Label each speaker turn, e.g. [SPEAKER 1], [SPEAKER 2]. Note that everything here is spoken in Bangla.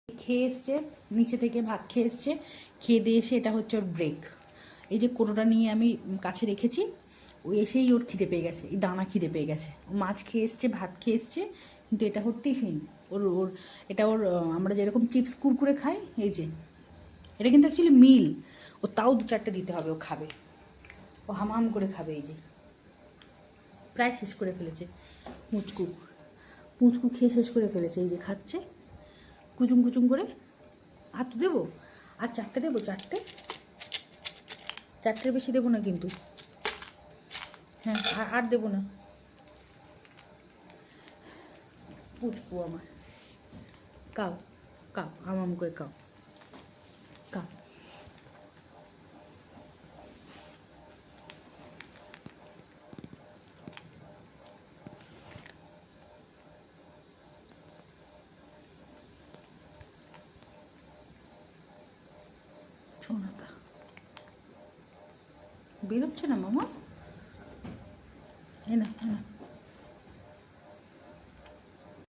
[SPEAKER 1] খেয়ে এসছে, নিচে থেকে ভাত খেয়ে এসছে, খেয়ে দিয়ে এসে এটা হচ্ছে ওর ব্রেক। এই যে কোটোটা নিয়ে আমি কাছে রেখেছি, ও এসেই ওর খিদে পেয়ে গেছে, এই দানা খিদে পেয়ে গেছে। ও মাছ খেয়ে এসছে, ভাত খেয়ে এসছে, কিন্তু এটা ওর টিফিন। ওর ওর এটা ওর আমরা যেরকম চিপস কুরকুরে খাই, এই যে এটা কিন্তু অ্যাকচুয়ালি মিল। ও তাও 2-4টে দিতে হবে, ও খাবে, ও হাম করে খাবে। এই যে প্রায় শেষ করে ফেলেছে পুচকু, পুচকু খেয়ে শেষ করে ফেলেছে। এই যে খাচ্ছে কুচুম কুচুম করে। আর তো দেবো, আর 4টে দেবো, 4টে, 4টের বেশি দেবো না কিন্তু। হ্যাঁ, আর দেবো না। পুচকু আমার, কাও কাও, আম করে কাও, কাও। সোনাটা বেরোচ্ছে না মামা, না না।